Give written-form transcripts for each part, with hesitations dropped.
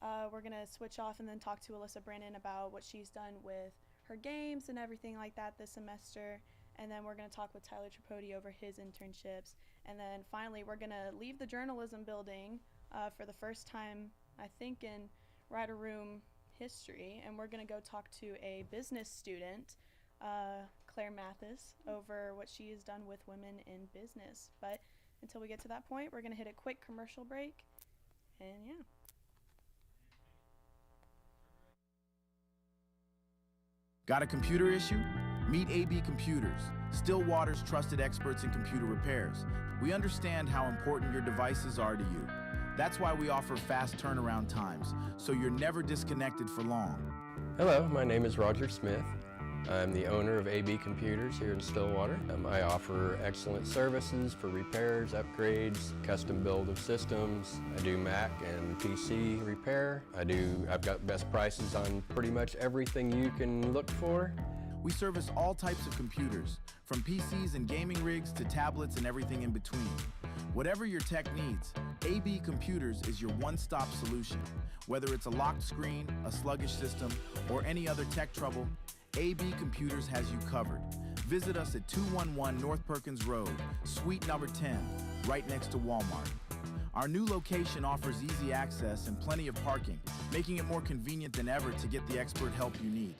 We're going to switch off and then talk to Alyssa Brandon about what she's done with her games and everything like that this semester. And then we're going to talk with Tyler Tripodi over his internships. And then finally, we're going to leave the journalism building for the first time, I think, in Rider Room history. And we're going to go talk to a business student, Claire Mathis, over what she has done with women in business. But until we get to that point, we're going to hit a quick commercial break. And yeah. Got a computer issue? Meet AB Computers, Stillwater's trusted experts in computer repairs. We understand how important your devices are to you. That's why we offer fast turnaround times, so you're never disconnected for long. Hello, my name is Roger Smith. I'm the owner of AB Computers here in Stillwater. I offer excellent services for repairs, upgrades, custom build of systems. I do Mac and PC repair. I've got best prices on pretty much everything you can look for. We service all types of computers, from PCs and gaming rigs to tablets and everything in between. Whatever your tech needs, AB Computers is your one-stop solution. Whether it's a locked screen, a sluggish system, or any other tech trouble, AB Computers has you covered. Visit us at 211 North Perkins Road, Suite number 10, right next to Walmart. Our new location offers easy access and plenty of parking, making it more convenient than ever to get the expert help you need.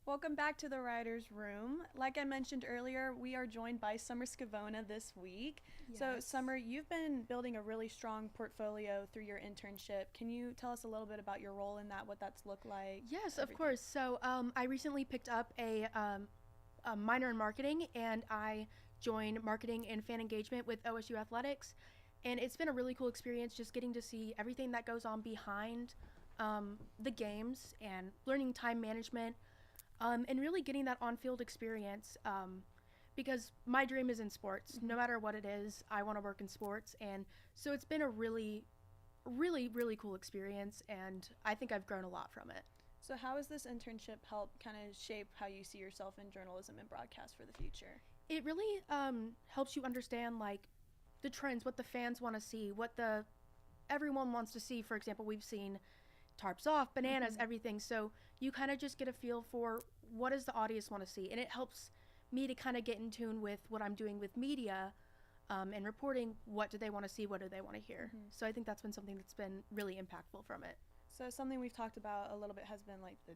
Welcome back to the Writer's Room. Like I mentioned earlier, we are joined by Summer Scavona this week. Yes. So, Summer, you've been building a really strong portfolio through your internship. Can you tell us a little bit about your role in that, what that's looked like? Yes, of course. So I recently picked up a minor in marketing, and I joined marketing and fan engagement with OSU Athletics. And it's been a really cool experience just getting to see everything that goes on behind the games and learning time management. And really getting that on-field experience, because my dream is in sports. No matter what it is, I want to work in sports. And so it's been a really, really, really cool experience, and I think I've grown a lot from it. So how has this internship helped kind of shape how you see yourself in journalism and broadcast for the future? It really helps you understand, like, the trends, what the fans want to see, what everyone wants to see. For example, we've seen tarps off, bananas, everything. So you kind of just get a feel for what does the audience want to see. And it helps me to kind of get in tune with what I'm doing with media and reporting. What do they want to see? What do they want to hear? So I think that's been something that's been really impactful from it. So something we've talked about a little bit has been like the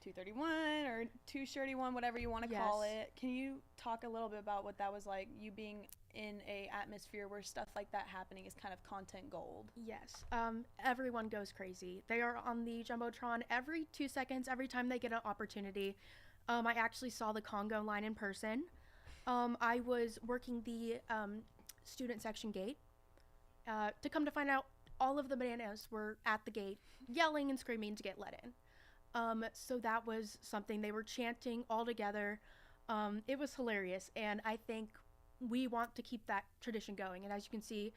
231 or 231, whatever you want to call it. Can you talk a little bit about what that was like, you being in a atmosphere where stuff like that happening is kind of content gold? Yes. Everyone goes crazy. They are on the Jumbotron every 2 seconds, every time they get an opportunity. I actually saw the Congo line in person. I was working the student section gate to come to find out all of the bananas were at the gate yelling and screaming to get let in. So that was something they were chanting all together. It was hilarious, and I think we want to keep that tradition going. And as you can see,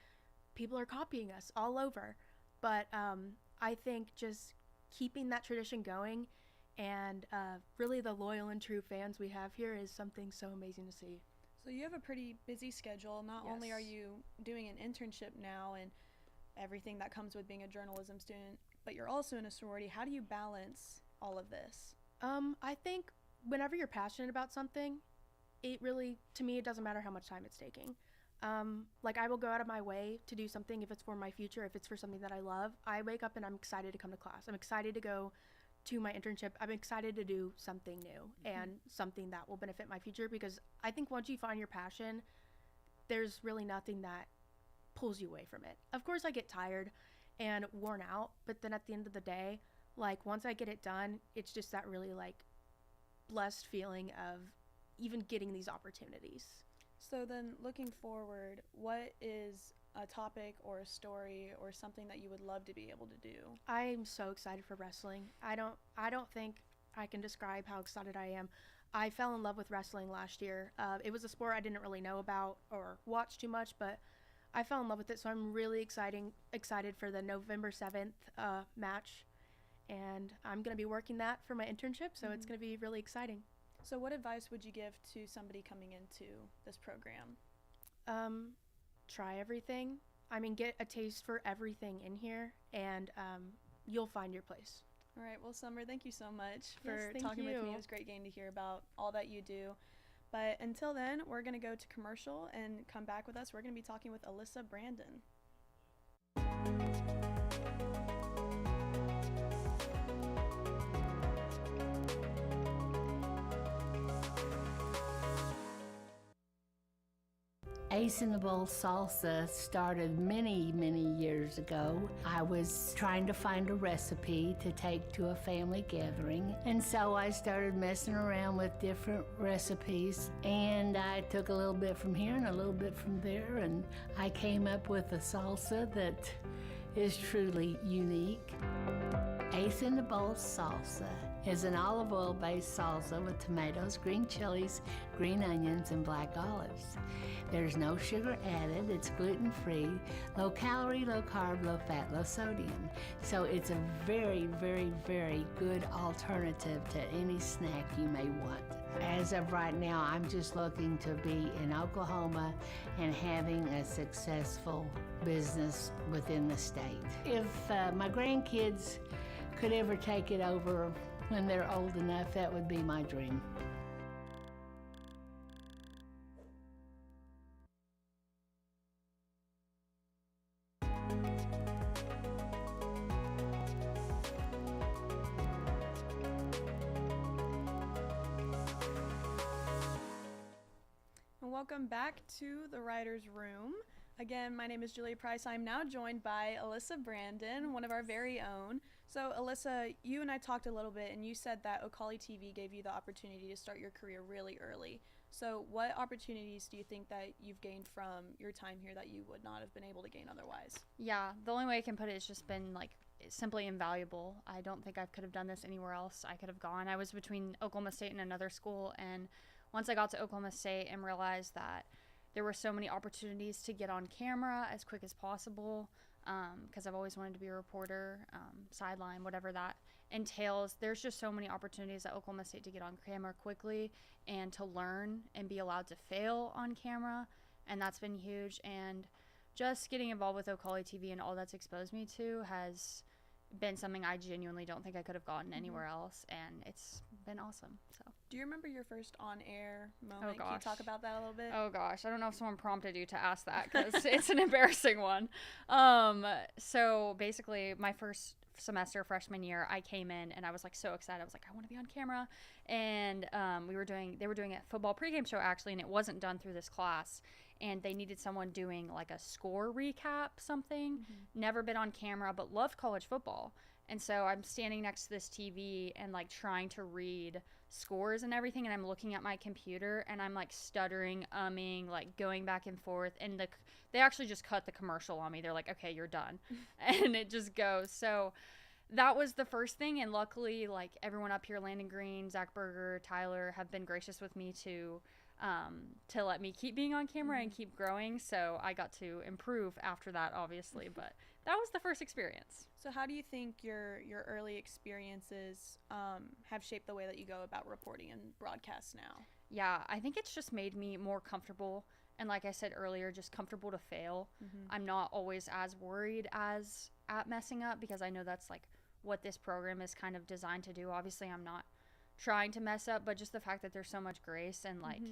people are copying us all over. But I think just keeping that tradition going and really the loyal and true fans we have here is something so amazing to see. So you have a pretty busy schedule. Not only are you doing an internship now and everything that comes with being a journalism student, but you're also in a sorority. How do you balance all of this? I think whenever you're passionate about something, it really, to me, it doesn't matter how much time it's taking. Like, I will go out of my way to do something if it's for my future, if it's for something that I love. I wake up and I'm excited to come to class. I'm excited to go to my internship. I'm excited to do something new and something that will benefit my future, because I think once you find your passion, there's really nothing that pulls you away from it. Of course, I get tired and worn out, but then at the end of the day, like, once I get it done, it's just that really, like, blessed feeling of even getting these opportunities. So then, looking forward, what is a topic or a story or something that you would love to be able to do? I'm so excited for wrestling. I don't think I can describe how excited I am. I fell in love with wrestling last year. It was a sport I didn't really know about or watch too much, but I fell in love with it, so I'm really excited for the November 7th match, and I'm going to be working that for my internship, so it's going to be really exciting. So what advice would you give to somebody coming into this program? try everything. I mean, get a taste for everything in here, and you'll find your place. All right. Well, Summer, thank you so much for Yes, thank talking with me. you. It was great getting to hear about all that you do. But until then, we're going to go to commercial and come back with us. We're going to be talking with Alyssa Brandon. Ace in the Bowl salsa started many, many years ago. I was trying to find a recipe to take to a family gathering, and so I started messing around with different recipes, and I took a little bit from here and a little bit from there, and I came up with a salsa that is truly unique. Ace in the Bowl salsa is an olive oil-based salsa with tomatoes, green chilies, green onions, and black olives. There's no sugar added, it's gluten-free, low calorie, low carb, low fat, low sodium. So it's a very, very, very good alternative to any snack you may want. As of right now, I'm just looking to be in Oklahoma and having a successful business within the state. If my grandkids could ever take it over when they're old enough, that would be my dream. And welcome back to the Writer's Room. Again, my name is Julia Price. I'm now joined by Alyssa Brandon, one of our very own. So, Alyssa, you and I talked a little bit, and you said that Ocali TV gave you the opportunity to start your career really early. So, what opportunities do you think that you've gained from your time here that you would not have been able to gain otherwise? Yeah, the only way I can put it is just been like simply invaluable. I don't think I could have done this anywhere else. I could have gone. I was between Oklahoma State and another school, and once I got to Oklahoma State and realized that there were so many opportunities to get on camera as quick as possible, because I've always wanted to be a reporter, sideline, whatever that entails. There's just so many opportunities at Oklahoma State to get on camera quickly and to learn and be allowed to fail on camera, and that's been huge. And just getting involved with Ocali TV and all that's exposed me to has been something I genuinely don't think I could have gotten anywhere else, and it's been awesome. So. Do you remember your first on-air moment? Oh, gosh. Can you talk about that a little bit? Oh gosh, I don't know if someone prompted you to ask that because it's an embarrassing one. So basically, my first semester, freshman year, I came in and I was like so excited. I was like, I want to be on camera, and they were doing a football pregame show actually, and it wasn't done through this class. And they needed someone doing like a score recap, something. Never been on camera, but loved college football. And so I'm standing next to this TV and like trying to read scores and everything. And I'm looking at my computer and I'm like stuttering, like going back and forth. And they actually just cut the commercial on me. They're like, okay, you're done. And it just goes. So that was the first thing. And luckily, like everyone up here, Landon Green, Zach Berger, Tyler, have been gracious with me to let me keep being on camera and keep growing. So I got to improve after that, obviously, but that was the first experience. So how do you think your early experiences have shaped the way that you go about reporting and broadcasts now? Yeah, I think it's just made me more comfortable. And like I said earlier, just comfortable to fail. I'm not always as worried as at messing up because I know that's like what this program is kind of designed to do. Obviously, I'm not trying to mess up, but just the fact that there's so much grace and like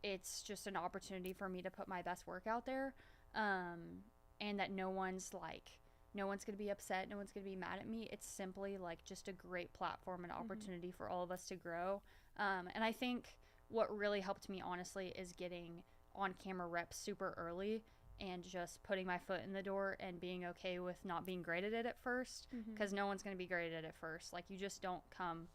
it's just an opportunity for me to put my best work out there, and that no one's gonna be upset, no one's gonna be mad at me. It's simply like just a great platform and opportunity for all of us to grow, and I think what really helped me honestly is getting on camera reps super early and just putting my foot in the door and being okay with not being great at it at first, because no one's going to be great at it first. Like, you just don't come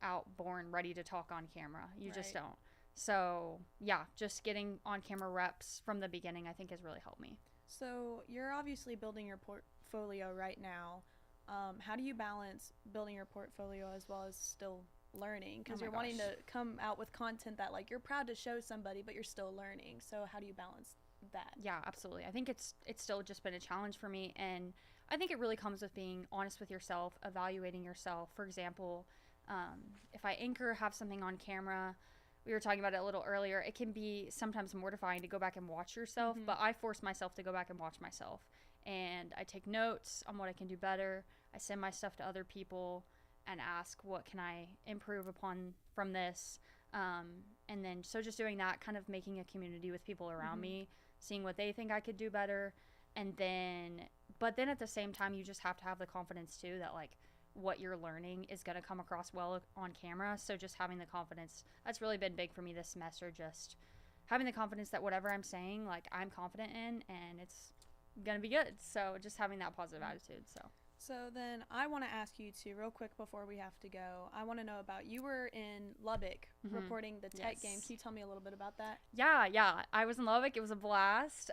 out born ready to talk on camera. You just don't. So, yeah, just getting on camera reps from the beginning, I think, has really helped me. So, you're obviously building your portfolio right now. How do you balance building your portfolio as well as still learning? Because you're wanting to come out with content that, like, you're proud to show somebody, but you're still learning. So, how do you balance that? Yeah, absolutely. I think it's still just been a challenge for me, and I think it really comes with being honest with yourself, evaluating yourself. For example, if I anchor, have something on camera, we were talking about it a little earlier, it can be sometimes mortifying to go back and watch yourself, but I force myself to go back and watch myself. And I take notes on what I can do better. I send my stuff to other people and ask, what can I improve upon from this? And then, so just doing that, kind of making a community with people around me, seeing what they think I could do better. And then, but then at the same time, you just have to have the confidence too that like what you're learning is going to come across well on camera. So just having the confidence, that's really been big for me this semester. Just having the confidence that whatever I'm saying, like I'm confident in, and it's going to be good. So just having that positive attitude. So then I want to ask you too, real quick before we have to go. I want to know about, you were in Lubbock reporting the tech game. Can you tell me a little bit about that? Yeah. I was in Lubbock. It was a blast.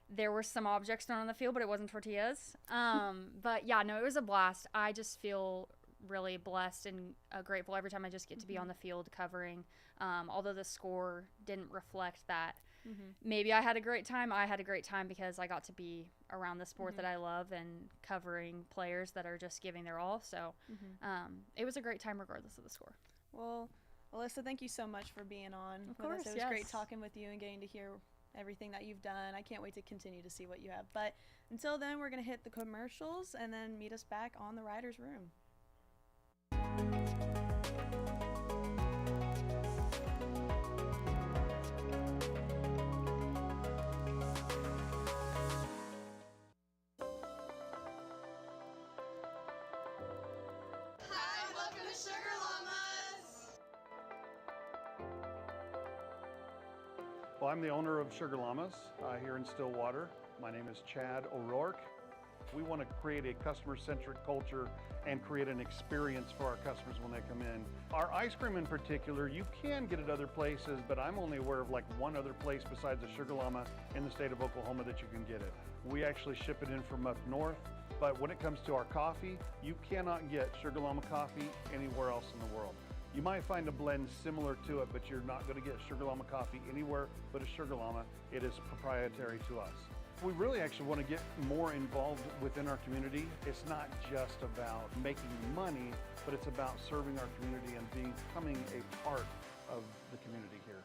There were some objects thrown on the field, but it wasn't tortillas. But yeah, no, it was a blast. I just feel really blessed and grateful every time I just get to be on the field covering. Although the score didn't reflect that. Maybe I had a great time. I had a great time because I got to be around the sport that I love and covering players that are just giving their all. So it was a great time regardless of the score. Well, Alyssa, thank you so much for being on Of with course, us. It was great talking with you and getting to hear everything that you've done. I can't wait to continue to see what you have. But until then, we're going to hit the commercials and then meet us back on the Writers' Room. Well, I'm the owner of Sugar Llamas here in Stillwater. My name is Chad O'Rourke. We want to create a customer-centric culture and create an experience for our customers when they come in. Our ice cream in particular, you can get it other places, but I'm only aware of like one other place besides the Sugar Llama in the state of Oklahoma that you can get it. We actually ship it in from up north, but when it comes to our coffee, you cannot get Sugar Llama coffee anywhere else in the world. You might find a blend similar to it, but you're not going to get Sugar Llama coffee anywhere but a Sugar Llama. It is proprietary to us. We really actually want to get more involved within our community. It's not just about making money, but it's about serving our community and becoming a part of the community here.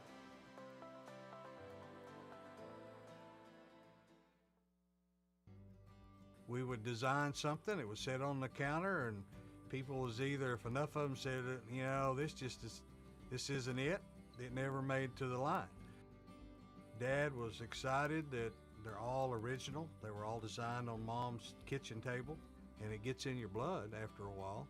We would design something, it was set on the counter, and people was either, if enough of them said, you know, this isn't it never made to the line. Dad was excited that they're all original. They were all designed on Mom's kitchen table, and it gets in your blood after a while.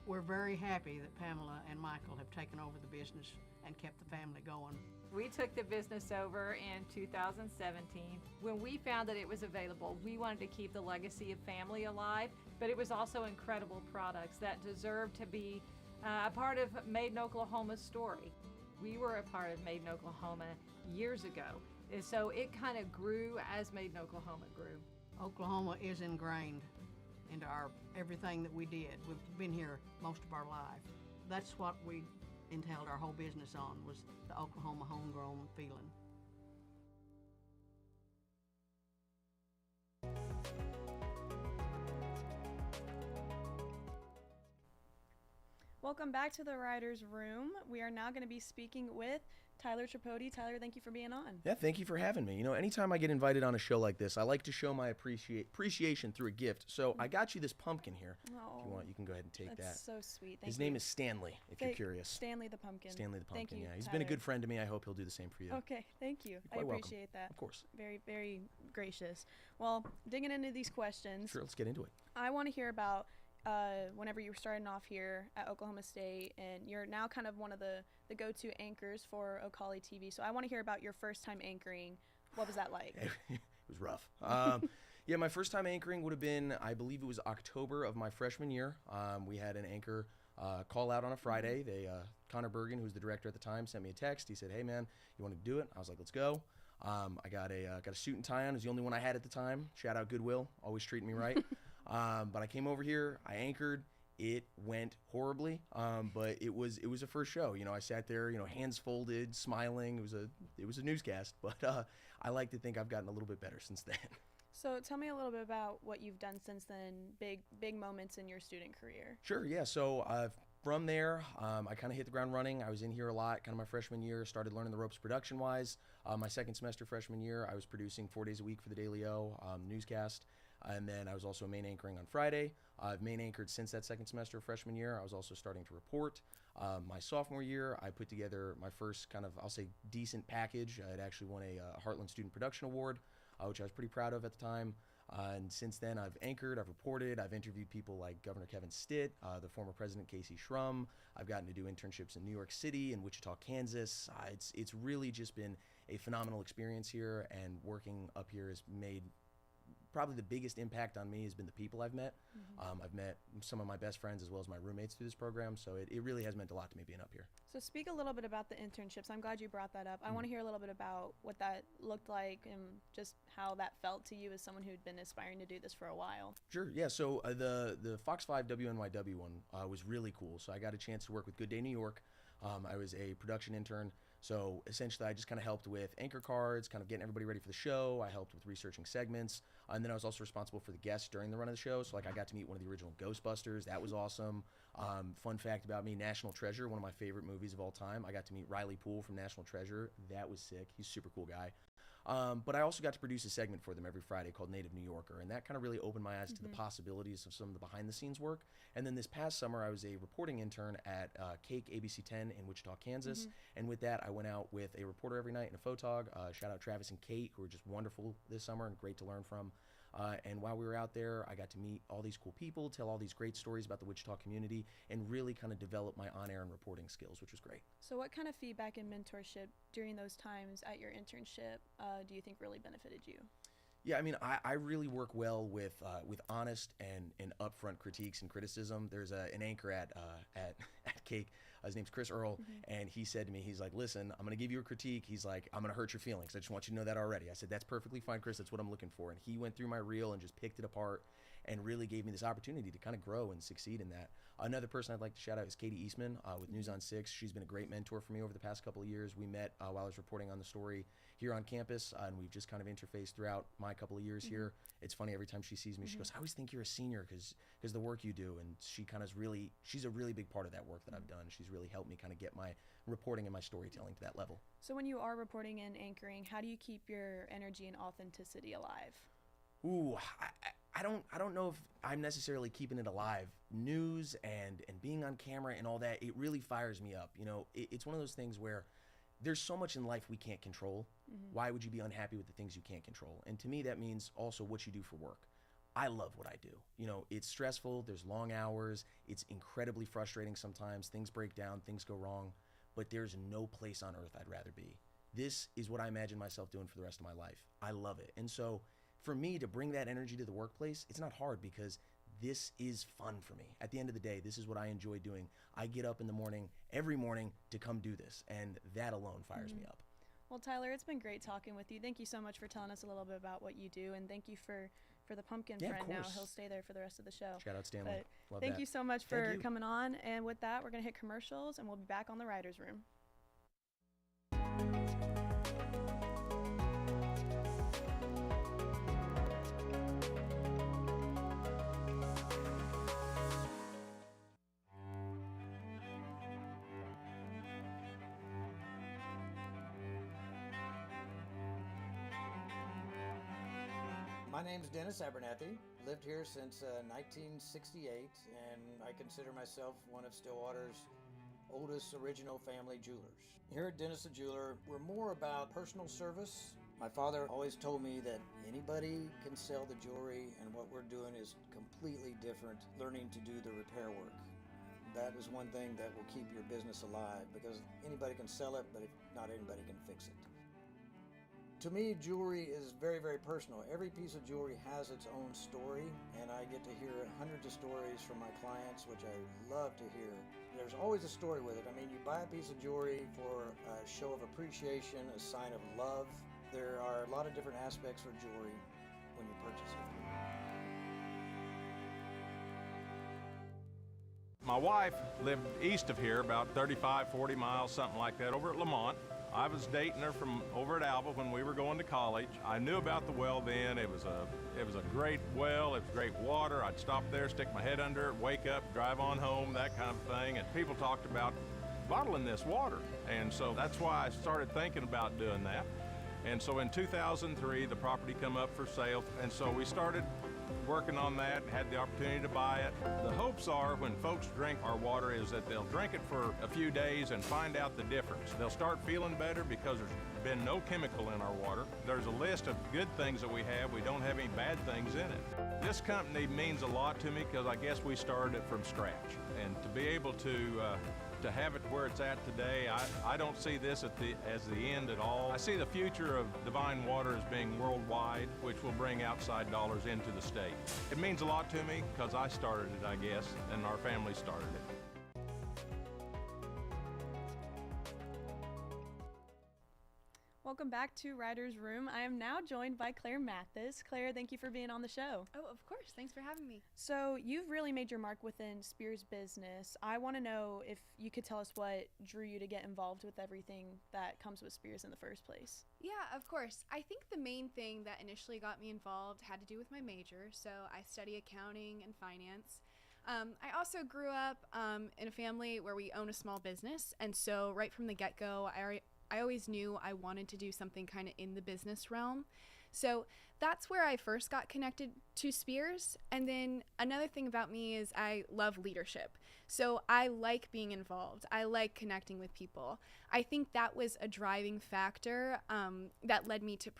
We're very happy that Pamela and Michael have taken over the business and kept the family going. We took the business over in 2017. When we found that it was available, we wanted to keep the legacy of family alive, but it was also incredible products that deserved to be a part of Made in Oklahoma's story. We were a part of Made in Oklahoma years ago, and so it kind of grew as Made in Oklahoma grew. Oklahoma is ingrained into everything that we did. We've been here most of our life. That's what we entailed our whole business on, was the Oklahoma homegrown feeling. Welcome back to the Writers' Room. We are now going to be speaking with Tyler Tripodi. Tyler, thank you for being on. Yeah, thank you for having me. You know, anytime I get invited on a show like this, I like to show my appreciation through a gift. So I got you this pumpkin here. Oh, if you want, you can go ahead and take that. That's so sweet. Thank His you. name is Stanley, if you're curious. Stanley the pumpkin. Stanley the pumpkin, Thank you, yeah. He's Tyler. been a good friend to me. I hope he'll do the same for you. Okay, thank you. I quite welcome. appreciate that. Of course. Very, very gracious. Well, digging into these questions. Sure, let's get into it. I want to hear about whenever you were starting off here at Oklahoma State, and you're now kind of one of the go-to anchors for Ocali TV. So I want to hear about your first time anchoring. What was that like? It was rough. Yeah, my first time anchoring would have been, I believe it was October of my freshman year. We had an anchor call out on a Friday. Connor Bergen, who was the director at the time, sent me a text. He said, "Hey man, you want to do it?" I was like, "Let's go." I got a suit and tie on. It was the only one I had at the time. Shout out Goodwill, always treating me right. But I came over here, I anchored. It went horribly, but it was a first show. You know, I sat there, you know, hands folded, smiling. It was a newscast, but I like to think I've gotten a little bit better since then. So tell me a little bit about what you've done since then, big moments in your student career. Sure, yeah. So From there, I kind of hit the ground running. I was in here a lot, kind of my freshman year, started learning the ropes production-wise. My second semester freshman year, I was producing 4 days a week for the Daily O newscast. And then I was also main anchoring on Friday. I've main anchored since that second semester freshman year. I was also starting to report. My sophomore year, I put together my first kind of, I'll say, decent package. I had actually won a Heartland Student Production Award, which I was pretty proud of at the time. And since then, I've anchored, I've reported, I've interviewed people like Governor Kevin Stitt, the former President Casey Shrum. I've gotten to do internships in New York City and Wichita, Kansas. It's really just been a phenomenal experience here, and working up here has made probably the biggest impact on me has been the people I've met. I've met some of my best friends as well as my roommates through this program, so it really has meant a lot to me being up here. So speak a little bit about the internships. I'm glad you brought that up. I want to hear a little bit about what that looked like and just how that felt to you as someone who'd been aspiring to do this for a while. Sure, yeah, so the Fox 5 WNYW one was really cool. So I got a chance to work with Good Day New York. I was a production intern. So essentially I just kind of helped with anchor cards, kind of getting everybody ready for the show. I helped with researching segments. And then I was also responsible for the guests during the run of the show. So like I got to meet one of the original Ghostbusters. That was awesome. Fun fact about me, National Treasure, one of my favorite movies of all time. I got to meet Riley Poole from National Treasure. That was sick. He's a super cool guy. But I also got to produce a segment for them every Friday called Native New Yorker, and that kind of really opened my eyes to the possibilities of some of the behind-the-scenes work. And then this past summer, I was a reporting intern at Cake ABC 10 in Wichita, Kansas, and with that, I went out with a reporter every night and a photog. Shout out Travis and Kate, who were just wonderful this summer and great to learn from. And while we were out there, I got to meet all these cool people, tell all these great stories about the Wichita community, and really kind of develop my on-air and reporting skills, which was great. So what kind of feedback and mentorship during those times at your internship do you think really benefited you? Yeah, I mean, I really work well with honest and upfront critiques and criticism. There's an anchor at Cake. His name's Chris Earl, and he said to me, he's like, listen, I'm going to give you a critique. He's like, I'm going to hurt your feelings. I just want you to know that already. I said, that's perfectly fine, Chris. That's what I'm looking for. And he went through my reel and just picked it apart and really gave me this opportunity to kind of grow and succeed in that. Another person I'd like to shout out is Katie Eastman with News on 6. She's been a great mentor for me over the past couple of years. We met while I was reporting on the story here on campus, and we've just kind of interfaced throughout my couple of years here. It's funny, every time she sees me, she goes, I always think you're a senior because the work you do, and she kind of she's a really big part of that work that I've done. She's really helped me kind of get my reporting and my storytelling to that level. So when you are reporting and anchoring, how do you keep your energy and authenticity alive? Ooh, I don't know if I'm necessarily keeping it alive. News and being on camera and all that, it really fires me up. You know, it's one of those things where there's so much in life we can't control. Why would you be unhappy with the things you can't control? And to me, that means also what you do for work. I love what I do. You know, it's stressful, there's long hours, it's incredibly frustrating sometimes, things break down, things go wrong, but there's no place on earth I'd rather be. This is what I imagine myself doing for the rest of my life. I love it. And so for me to bring that energy to the workplace, it's not hard because this is fun for me. At the end of the day, this is what I enjoy doing. I get up in the morning, every morning, to come do this, and that alone fires me up. Well, Tyler, it's been great talking with you. Thank you so much for telling us a little bit about what you do, and thank you for the pumpkin friend now. He'll stay there for the rest of the show. Shout out Stanley. Love thank that. you so much for coming on, and with that, we're going to hit commercials, and we'll be back on the Writers' Room. My name's Dennis Abernathy. Lived here since 1968, and I consider myself one of Stillwater's oldest original family jewelers. Here at Dennis the Jeweler, we're more about personal service. My father always told me that anybody can sell the jewelry, and what we're doing is completely different, learning to do the repair work. That is one thing that will keep your business alive, because anybody can sell it, but not anybody can fix it. To me, jewelry is very, very personal. Every piece of jewelry has its own story, and I get to hear hundreds of stories from my clients, which I love to hear. There's always a story with it. I mean, you buy a piece of jewelry for a show of appreciation, a sign of love. There are a lot of different aspects for jewelry when you purchase it. My wife lived east of here, about 35, 40 miles, something like that, over at Lamont. I was dating her from over at Alba when we were going to college. I knew about the well then. It was a great well. It was great water. I'd stop there, stick my head under it, wake up, drive on home, that kind of thing. And people talked about bottling this water. And so that's why I started thinking about doing that. And so in 2003, the property come up for sale. And so we started working on that, had the opportunity to buy it. The hopes are when folks drink our water is that they'll drink it for a few days and find out the difference. They'll start feeling better because there's been no chemical in our water. There's a list of good things that we have. We don't have any bad things in it. This company means a lot to me because I guess we started it from scratch. And to be able to have it where it's at today, I don't see this as the end at all. I see the future of Divine Water as being worldwide, which will bring outside dollars into the state. It means a lot to me because I started it, I guess, and our family started it. Welcome back to Writer's Room. I am now joined by Claire Mathis. Claire, thank you for being on the show. Oh, of course. Thanks for having me. So you've really made your mark within Spears business. I want to know if you could tell us what drew you to get involved with everything that comes with Spears in the first place. Yeah, of course. I think the main thing that initially got me involved had to do with my major. So I study accounting and finance. I also grew up in a family where we own a small business. And so right from the get-go, I always knew I wanted to do something kind of in the business realm. So that's where I first got connected to Spears. And then another thing about me is I love leadership. So I like being involved. I like connecting with people. I think that was a driving factor that led me to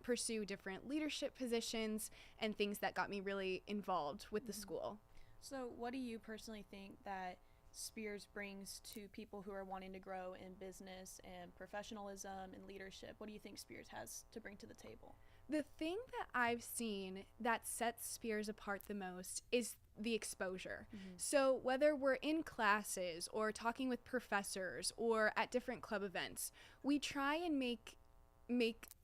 pursue different leadership positions and things that got me really involved with the school. So what do you personally think that Spears brings to people who are wanting to grow in business and professionalism and leadership? What do you think Spears has to bring to the table? The thing that I've seen that sets Spears apart the most is the exposure. So whether we're in classes or talking with professors or at different club events, we try and make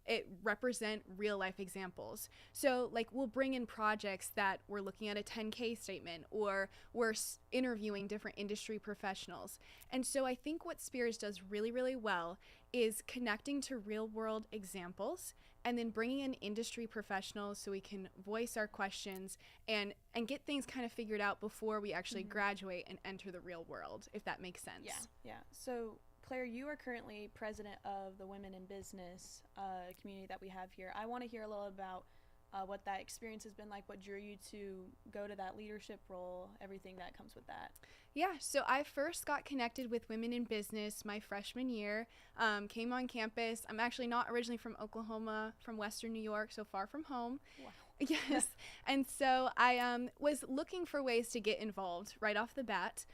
it represent real life examples. So like we'll bring in projects that we're looking at a 10K statement or we're interviewing different industry professionals. And so I think what Spears does really, really well is connecting to real world examples and then bringing in industry professionals so we can voice our questions and get things kind of figured out before we actually graduate and enter the real world, if that makes sense. Yeah. So Claire, you are currently president of the Women in Business community that we have here. I want to hear a little about what that experience has been like, what drew you to go to that leadership role, everything that comes with that. Yeah, so I first got connected with Women in Business my freshman year, came on campus. I'm actually not originally from Oklahoma, from Western New York, so far from home. Wow. Yes, and so I was looking for ways to get involved right off the bat.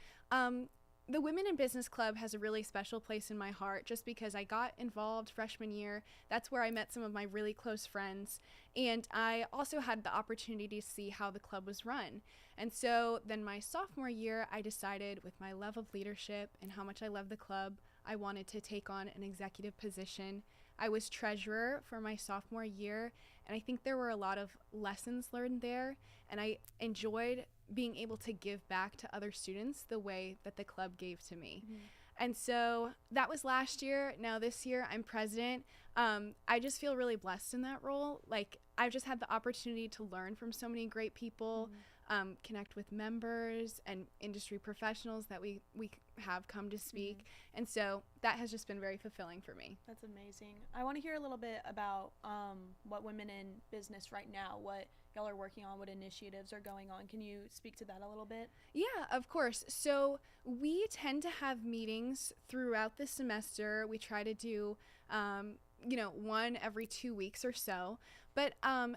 The Women in Business Club has a really special place in my heart just because I got involved freshman year. That's where I met some of my really close friends. And I also had the opportunity to see how the club was run. And so then my sophomore year, I decided with my love of leadership and how much I love the club, I wanted to take on an executive position. I was treasurer for my sophomore year, and I think there were a lot of lessons learned there, and I enjoyed being able to give back to other students the way that the club gave to me. And so that was last year. Now this year I'm president. I just feel really blessed in that role. Like I've just had the opportunity to learn from so many great people, connect with members and industry professionals that we have come to speak. And so that has just been very fulfilling for me. That's amazing. I want to hear a little bit about what Women in Business right now, what y'all are working on, what initiatives are going on. Can you speak to that a little bit? Yeah, of course. So we tend to have meetings throughout the semester. We try to do, one every 2 weeks or so. But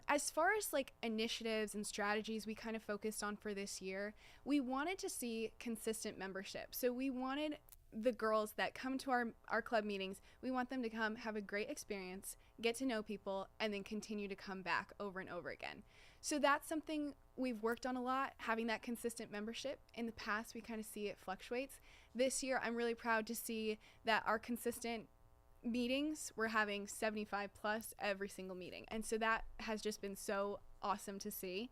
as far as like initiatives and strategies we kind of focused on for this year, we wanted to see consistent membership. So we wanted the girls that come to our club meetings, we want them to come have a great experience, get to know people, and then continue to come back over and over again. So that's something we've worked on a lot, having that consistent membership. In the past, we kind of see it fluctuates. This year, I'm really proud to see that our consistent meetings, we're having 75 plus every single meeting. And so that has just been so awesome to see.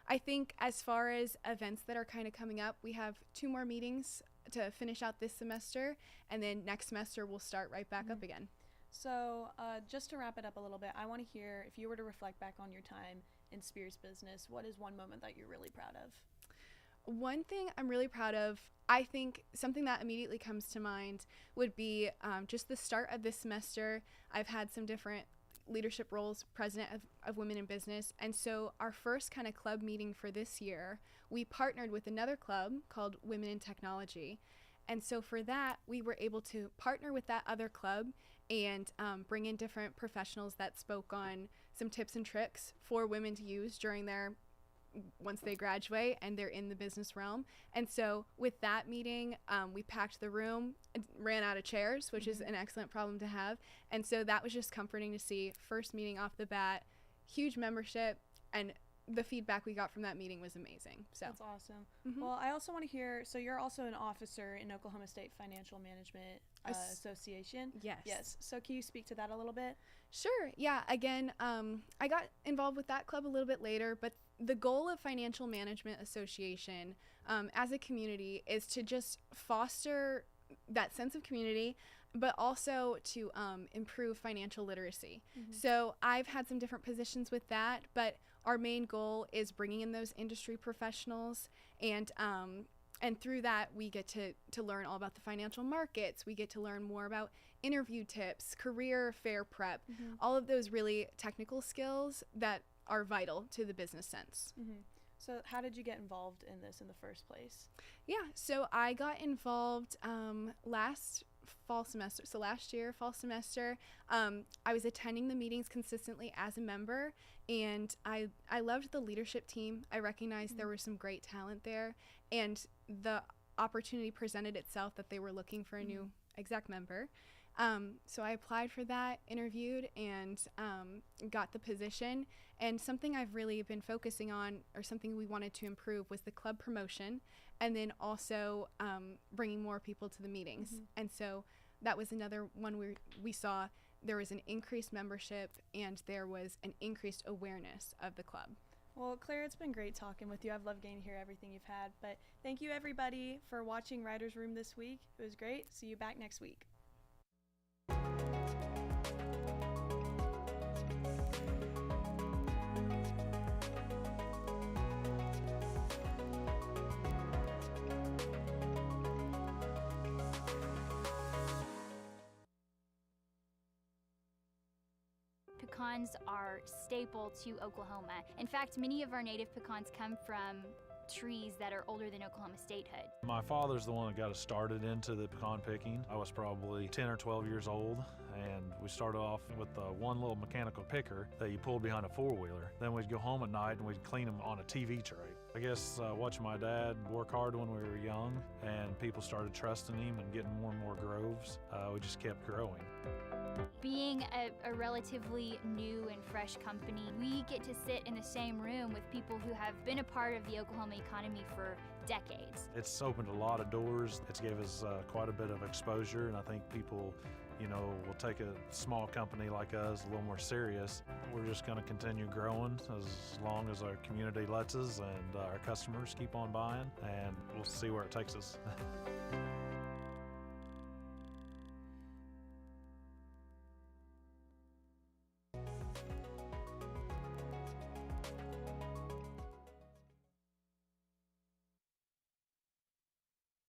I think as far as events that are kind of coming up, we have 2 more meetings to finish out this semester, and then next semester we'll start right back up again. So just to wrap it up a little bit, I want to hear, if you were to reflect back on your time in Spears business, what is one moment that you're really proud of? One thing I'm really proud of, I think something that immediately comes to mind would be just the start of this semester. I've had some different leadership roles, president of Women in Business, and so our first kind of club meeting for this year, we partnered with another club called Women in Technology. And so for that, we were able to partner with that other club and bring in different professionals that spoke on some tips and tricks for women to use during once they graduate and they're in the business realm. And so with that meeting, we packed the room, ran out of chairs, which is an excellent problem to have. And so that was just comforting to see. First meeting off the bat, huge membership, and the feedback we got from that meeting was amazing. So that's awesome. Well, I also want to hear, so you're also an officer in Oklahoma State Financial Management Association. Yes. So can you speak to that a little bit? Sure. Yeah. Again, I got involved with that club a little bit later, but the goal of Financial Management Association as a community is to just foster that sense of community, but also to improve financial literacy. So I've had some different positions with that, but our main goal is bringing in those industry professionals, and through that we get to learn all about the financial markets. We get to learn more about interview tips, career fair prep, all of those really technical skills that are vital to the business sense. So how did you get involved in this in the first place? Yeah, so I got involved last fall semester. So last year, fall semester, I was attending the meetings consistently as a member, and I loved the leadership team. I recognized there was some great talent there, and the opportunity presented itself that they were looking for a new exec member. So I applied for that, interviewed, and got the position. And something I've really been focusing on, or something we wanted to improve, was the club promotion, and then also bringing more people to the meetings. And so that was another one where we saw there was an increased membership and there was an increased awareness of the club. Well, Claire, it's been great talking with you. I've loved getting to hear everything you've had. But thank you, everybody, for watching Writer's Room this week. It was great. See you back next week. Pecans are staple to Oklahoma. In fact, many of our native pecans come from trees that are older than Oklahoma statehood. My father's the one that got us started into the pecan picking. I was probably 10 or 12 years old, and we started off with one little mechanical picker that you pulled behind a four-wheeler. Then we'd go home at night and we'd clean them on a TV tray. I guess watching my dad work hard when we were young, and people started trusting him and getting more and more groves, we just kept growing. Being a relatively new and fresh company, we get to sit in the same room with people who have been a part of the Oklahoma economy for decades. It's opened a lot of doors. It's gave us quite a bit of exposure, and I think people, will take a small company like us a little more serious. We're just going to continue growing as long as our community lets us, and our customers keep on buying, and we'll see where it takes us.